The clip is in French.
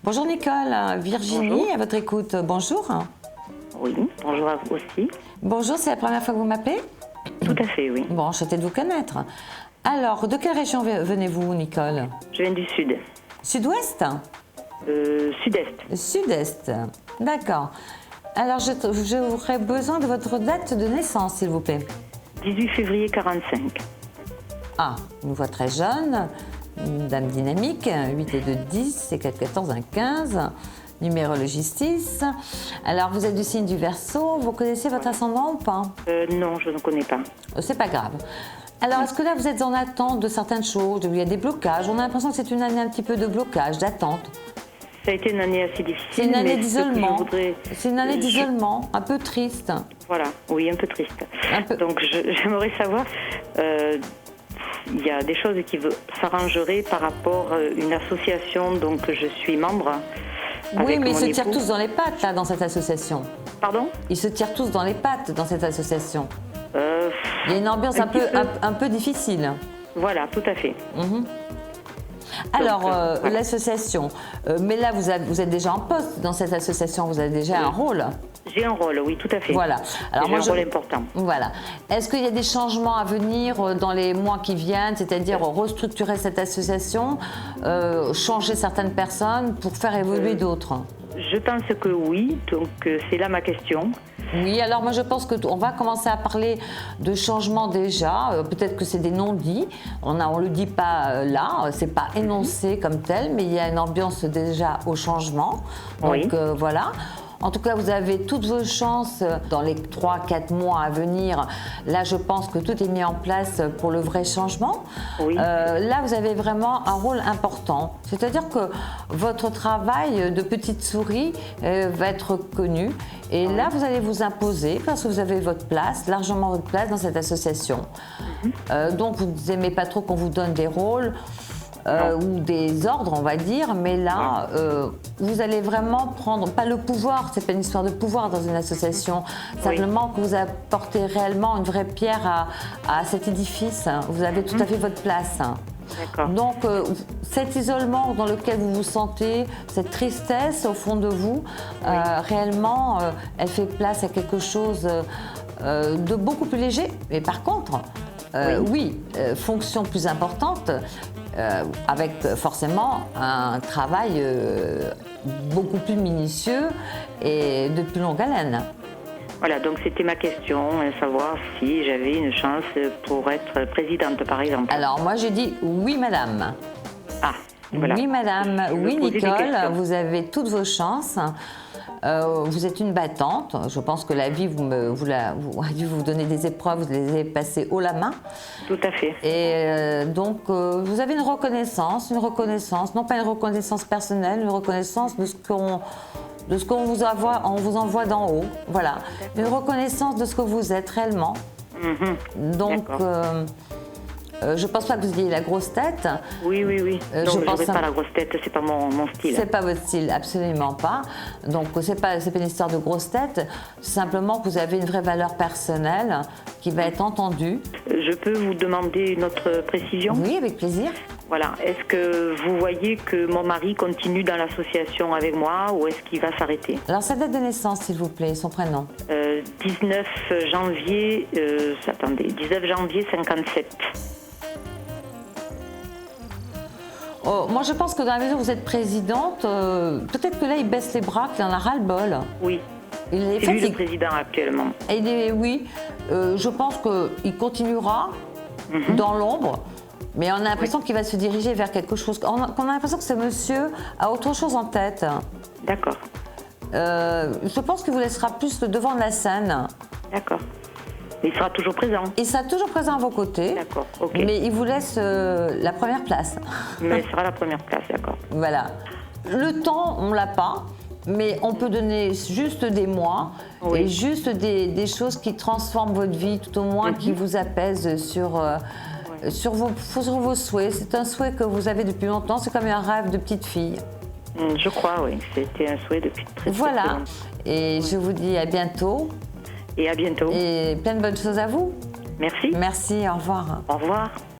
Bonjour Nicole, Virginie Bonjour. à votre écoute. Bonjour. Oui, bonjour à vous aussi. Bonjour, c'est la première fois que vous m'appelez? Tout à fait, oui. Bon, enchantée de vous connaître. Alors, de quelle région venez-vous, Nicole? Je viens du sud. Sud-ouest? Sud-est. Sud-est, d'accord. Alors, j'aurais besoin de votre date de naissance, s'il vous plaît. 18 février 45. Ah, une voix très jeune, une dame dynamique, 8 et 2, 10, et 4, 14, 1, 15, numérologie 6. Alors, vous êtes du signe du Verseau, vous connaissez votre ascendant ou pas? Non, je ne connais pas. C'est pas grave. Alors, est-ce que là, vous êtes en attente de certaines choses? Il y a des blocages, on a l'impression que c'est une année un petit peu de blocage, d'attente. Ça a été une année assez difficile. C'est une année mais ce que je d'isolement. voudrais- C'est une année d'isolement, un peu triste. Voilà, oui, un peu triste. Un peu. Donc, j'aimerais savoir, il y a des choses qui s'arrangeraient par rapport à une association dont je suis membre. Oui, avec mais ils mon se tirent époux. tous dans les pattes, là, dans cette association. Pardon? Ils se tirent tous dans les pattes dans cette association. Euh, Il y a une ambiance Un un peu, petit peu. un peu difficile. Voilà, tout à fait. Alors, voilà. l'association, mais là, vous êtes déjà en poste dans cette association, vous avez déjà un rôle. J'ai un rôle, oui, tout à fait. Voilà. Alors, J'ai moi, un rôle important. Voilà. Est-ce qu'il y a des changements à venir dans les mois qui viennent, c'est-à-dire restructurer cette association, changer certaines personnes pour faire évoluer d'autres? Je pense que oui, donc c'est là ma question. Oui, alors moi je pense qu'on va commencer à parler de changements déjà. Peut-être que c'est des non-dits. On le dit pas là, c'est pas énoncé comme tel, mais il y a une ambiance déjà au changement. Donc Oui. voilà. En tout cas, vous avez toutes vos chances dans les 3-4 mois à venir. Là, je pense que tout est mis en place pour le vrai changement. Oui. Là, vous avez vraiment un rôle important. C'est-à-dire que votre travail de petite souris va être connu. Et là, vous allez vous imposer parce que vous avez votre place, largement votre place dans cette association. Donc, vous n'aimez pas trop qu'on vous donne des rôles. Ou des ordres, on va dire, mais là, vous allez vraiment prendre, pas le pouvoir, c'est pas une histoire de pouvoir dans une association, simplement que vous apportez réellement une vraie pierre à cet édifice. Vous avez tout à fait votre place. D'accord. Donc, cet isolement dans lequel vous vous sentez, cette tristesse au fond de vous, réellement, elle fait place à quelque chose de beaucoup plus léger. Mais par contre, fonction plus importante, avec forcément un travail beaucoup plus minutieux et de plus longue haleine. Voilà, donc c'était ma question, savoir si j'avais une chance pour être présidente, par exemple. Alors moi je dis oui madame. Ah, voilà. Oui madame, Je me oui posais des Nicole, questions. vous avez toutes vos chances. Vous êtes une battante. Je pense que la vie a dû vous donner des épreuves, vous les avez passées haut la main. Tout à fait. Et donc, vous avez une reconnaissance, non pas une reconnaissance personnelle, une reconnaissance de ce qu'on vous envoie d'en haut. Voilà, une reconnaissance de ce que vous êtes réellement. Donc, je pense pas que vous ayez la grosse tête. Oui, oui, oui. je Donc, je pense n'aurai pas la grosse tête, c'est pas mon style. C'est pas votre style, absolument pas. Donc c'est pas une histoire de grosse tête, c'est simplement que vous avez une vraie valeur personnelle qui va être entendue. Je peux vous demander une autre précision? Oui, avec plaisir. Voilà. Est-ce que vous voyez que mon mari continue dans l'association avec moi ou est-ce qu'il va s'arrêter? Alors sa date de naissance, s'il vous plaît, son prénom. 19 janvier, 19 janvier 57. Oh, moi je pense que dans la mesure où vous êtes présidente, peut-être que là il baisse les bras, qu'il en a ras-le-bol. Oui. Il est C'est lui le fatigué. président actuellement. Oui, je pense qu'il continuera dans l'ombre, mais on a l'impression qu'il va se diriger vers quelque chose. On a l'impression que ce monsieur a autre chose en tête. D'accord. Je pense qu'il vous laissera plus le devant de la scène. D'accord. Il sera toujours présent. Il sera toujours présent à vos côtés, D'accord, ok. mais il vous laisse la première place. Mais il sera la première place, d'accord. Voilà. Le temps, on l'a pas, mais on peut donner juste des mois Oui. et juste des choses qui transforment votre vie, tout au moins qui vous apaisent sur vos souhaits. C'est un souhait que vous avez depuis longtemps, c'est comme un rêve de petite fille. Je crois, oui. C'était un souhait depuis très Voilà. longtemps. Et je vous dis à bientôt Et à bientôt. et plein de bonnes choses à vous. Merci. Merci, au revoir. Au revoir.